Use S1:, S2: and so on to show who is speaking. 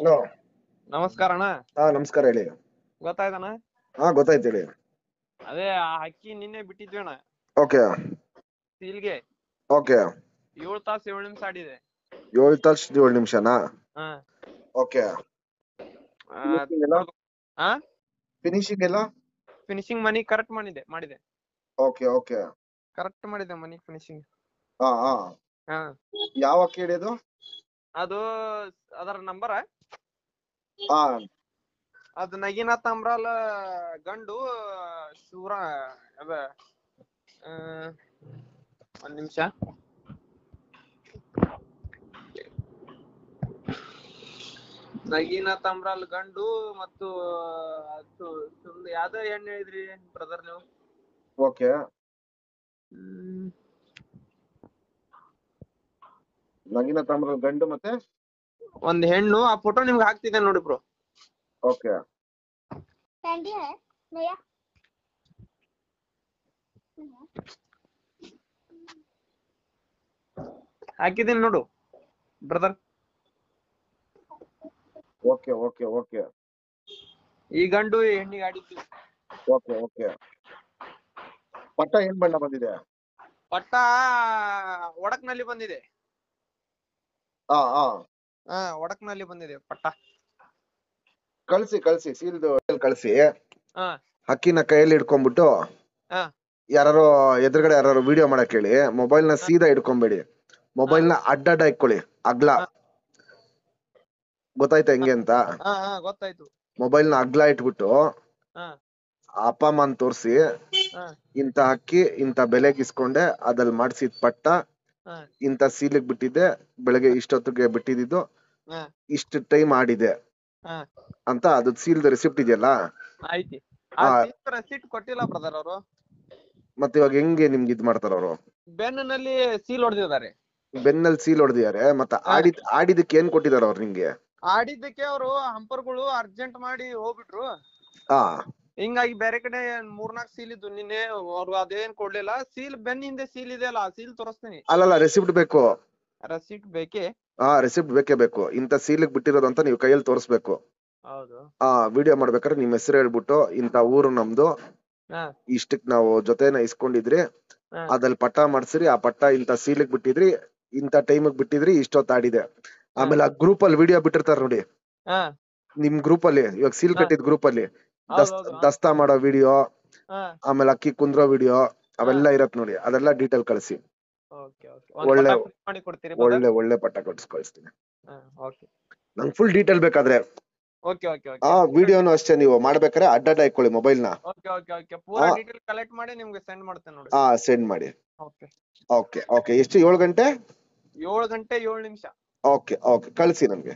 S1: Hello.
S2: ನಮಸ್ಕಾರ ಅಣ್ಣ.
S1: ನಮಸ್ಕಾರ ಹೇಳಿ.
S2: ಗೊತ್ತಾಯ್ತಣ್ಣ?
S1: ಗೊತ್ತಾಯ್ತು ಹೇಳಿ.
S2: ಅದೇ ಆ ಹಕ್ಕಿ ನಿನ್ನೆ ಬಿಟ್ಟಿದ್ವಿ ಅಣ್ಣ.
S1: ಓಕೆ
S2: ಸೀಲ್ಗೆ
S1: ಓಕೆ
S2: 7 ತಾಸು 7 ನಿಮಿಷ ಆಡಿದೆ.
S1: 7 ತಾಸು 7 ನಿಮಿಷನಾ?
S2: ಹಾ.
S1: ಓಕೆ. ಫಿನಿಶಿಂಗ್ ಎಲ್ಲ
S2: ಫಿನಿಶಿಂಗ್ ಮನಿ ಕರೆಕ್ಟ್ ಮಾಡಿದೆ.
S1: Okay okay.
S2: ಕರೆಕ್ಟ್ ಮಾಡಿದೆ ಮನಿ ಫಿನಿಶಿಂಗ್.
S1: ಹಾ ಹಾ.
S2: ಹಾ.
S1: ಯಾವ ಅಕ್ಕಿ ಹಿಡಿಯೋದು?
S2: ಅದು ಅದರ ನಂಬರ್
S1: ಹಾ.
S2: ಅದು ನಗಿನಾಥ್ ಅಂಬ್ರಾಲ್ ಗಂಡು ಶೂರ ಅದ. ಒಂದ್ ನಿಮಿಷ. ನಗೀನಾಥ್ ಅಂಬ್ರಾಲ್ ಗಂಡು ಮತ್ತು ಯಾವ್ದೋ ಹೆಣ್ಣು ಹೇಳಿದ್ರಿ ಬ್ರದರ್ ನೀವು?
S1: ಓಕೆ. ನಗೀನಾಥ್ ಅಂಬ್ರಾಲ್ ಗಂಡು ಮತ್ತೆ
S2: ಒಂದ್ ಹೆಣ್ಣು. ಆ ಫೋಟೋ ನಿಮ್ಗೆ ಹಾಕ್ತಿದ್ದೆ ನೋಡಿ ಬ್ರೋ.
S1: ಓಕೆ.
S2: ಹಾಕಿದ್ದೀನಿ ನೋಡು ಬ್ರದರ್.
S1: Okay okay okay.
S2: ಈ ಗಂಡು ಈ ಹೆಣ್ಣಿಗೆ ಆಡಿತ್ತು.
S1: Okay okay. ಪಟ್ಟ ಏನ್ ಬಣ್ಣ ಬಂದಿದೆ?
S2: ಪಟ್ಟ ಒಡಕ್ನಲ್ಲಿ ಬಂದಿದೆ. ಒಡಕ್ನಲ್ಲಿ ಬಂದಿದೆ ಪಟ್ಟ.
S1: ಕಳ್ಸಿ ಕಳ್ಸಿ ಸೀಲ್ದು ಕಳ್ಸಿ.
S2: ಹಾ
S1: ಹಕ್ಕಿನ ಕೈಯಲ್ಲಿ ಹಿಡ್ಕೊಂಡ್ಬಿಟ್ಟು
S2: ಹಾ
S1: ಯಾರು ಎದುರುಗಡೆ ಯಾರು ವಿಡಿಯೋ ಮಾಡಕ್ ಹೇಳಿ. ಮೊಬೈಲ್ ನ ಸೀದಾ ಹಿಡ್ಕೊಂಬೇಡಿ. ಮೊಬೈಲ್ ನ ಅಡ್ಡ ಇಟ್ಕೊಳ್ಳಿ ಅಗ್ಲ. ಗೊತ್ತಾಯ್ತಾ ಹೆಂಗೆ ಅಂತ?
S2: ಗೊತ್ತಾಯ್ತು.
S1: ಮೊಬೈಲ್ ನ ಅಗ್ಲ ಇಟ್ಬಿಟ್ಟು ಅಪ್ಪ ಅಮ್ಮನ್ ತೋರ್ಸಿ ಇಂತ ಅಕ್ಕಿ ಇಂತ ಬೆಲೆಗೆ ಇಸ್ಕೊಂಡೆ, ಅದ್ರಲ್ಲಿ ಮಾಡ್ಸಿದ್ ಪಟ್ಟ ಇಂತ ಸೀಲಿಗೆ ಬಿಟ್ಟಿದ್ದೆ, ಬೆಳಗ್ಗೆ ಇಷ್ಟೊತ್ತಿಗೆ ಬಿಟ್ಟಿದ್ದು, ಇಷ್ಟು ಟೈಮ್ ಆಡಿದೆ ಅಂತ ಅದು ಸೀಲ್ದ ರೆಸಿಪ್ಟ್ ಇದೆಯಲ್ಲ.
S2: ಐತಿ. ರೆಸಿಪ್ಟ್ ಕೊಟ್ಟಿಲ್ಲ ಬ್ರದರ್ ಅವರು.
S1: ಮತ್ತೆ ಇವಾಗ ಹೆಂಗೆ ನಿಮ್ಗೆ ಇದ್ ಮಾಡ್ತಾರ ಅವರು?
S2: ಬೆನ್ನಲ್ಲಿ ಸೀಲ್ ಹೊಡೆದಿದ್ದಾರೆ.
S1: ಬೆನ್ನಲ್ಲಿ ಸೀಲ್ ಹೊಡೆದಿದ್ದಾರೆ. ಮತ್ತೆ ಆಡಿದಕ್ಕೆ ಏನ್ ಕೊಟ್ಟಿದಾರ ಅವ್ರು ನಿಂಗೆ?
S2: ಆಡಿದ್ದಕ್ಕೆ ಅವರು ಹಂಪರ್ಗಳು ಅರ್ಜೆಂಟ್ ಮಾಡಿ ಹೋಗ್ಬಿಟ್ರು. ಹಿಂಗಾಗಿ ಬೇರೆ ಕಡೆ 3-4 ಸೀಲ್ ಇದ್ದು ನಿನ್ನೆ ಅವ್ರು ಅದೇನ್ ಕೊಡ್ಲಿಲ್ಲ. ಸೀಲ್ ಬೆನ್ನ ಹಿಂದೆ ಸೀಲ್ ಇದೆ ಅಲ್ಲ, ಸೀಲ್ ತೋರಿಸ್ತೀನಿ.
S1: ಅಲ್ಲಲ್ಲ, ರೆಸಿಪ್ಟ್ ಬೇಕು.
S2: ರೆಸಿಪ್ಟ್ ಬೇಕೇ?
S1: ರೆಸಿಪ್ಟ್ ಬೇಕೇ ಬೇಕು. ಇಂತ ಸೀಲಿಗೆ ಬಿಟ್ಟಿರೋದು ಅಂತ ನೀವು ಕೈಯಲ್ಲಿ ತೋರಿಸ್ಬೇಕು.
S2: ಹೌದು.
S1: ವಿಡಿಯೋ ಮಾಡ್ಬೇಕಾದ್ರೆ ನಿಮ್ ಹೆಸರು ಹೇಳ್ಬಿಟ್ಟು, ಇಂತ ಊರು ನಮ್ದು, ಇಷ್ಟಕ್ ನಾವು ಜೊತೆನ ಇಸ್ಕೊಂಡಿದ್ರಿ, ಅದ್ರಲ್ಲಿ ಪಟ್ಟ ಮಾಡ್ಸಿರಿ, ಆ ಪಟ್ಟ ಇಂತ ಸೀಲಿಗೆ ಬಿಟ್ಟಿದ್ರಿ, ಇಂತ ಟೈಮಿಗೆ ಬಿಟ್ಟಿದ್ರಿ, ಇಷ್ಟೊತ್ತು ಆಡಿದೆ. ಆಮೇಲೆ ಆ ಗ್ರೂಪ್ ಅಲ್ಲಿ ವಿಡಿಯೋ ಬಿಟ್ಟಿರ್ತಾರ ನೋಡಿ, ನಿಮ್ ಗ್ರೂಪ್ ಅಲ್ಲಿ, ಇವಾಗ ಸೀಲ್ ಕಟ್ಟಿದ್ ಗ್ರೂಪ್ ಅಲ್ಲಿ ದಸ್ತಾ ಮಾಡೋ ವಿಡಿಯೋ, ಆಮೇಲೆ ಅಕ್ಕಿ ಕುಂದ್ರೋ ವಿಡಿಯೋ, ಅವೆಲ್ಲ ಇರತ್ ನೋಡಿ. ಅದೆಲ್ಲ ಡೀಟೇಲ್ ಕಳಿಸಿ. ಒಳ್ಳೆ ಒಳ್ಳೆ ಒಳ್ಳೆ ಪಟ್ಟ ಕಳ್ಸ್ತೀನಿ. ನಂಗೆ ಫುಲ್ ಡೀಟೇಲ್ ಬೇಕಾದ್ರೆ ವಿಡಿಯೋನು ಅಷ್ಟೇ ನೀವು ಮಾಡ್ಬೇಕಾದ್ರೆ ಅಡ್ಡ ಇಟ್ಕೊಳ್ಳಿ ಮೊಬೈಲ್ ನ.
S2: ಕಲೆಕ್ಟ್ ಮಾಡಿ ನಿಮ್ಗೆ ಸೆಂಡ್ ಮಾಡ್ತೇನೆ ನೋಡಿ.
S1: ಸೆಂಡ್ ಮಾಡಿ. Okay okay. ಎಷ್ಟು? 7 ಗಂಟೆ
S2: 7 ಗಂಟೆ 7 ನಿಮಿಷ.
S1: ಓಕೆ ಓಕೆ, ಕಳಿಸಿ ನಮ್ಗೆ.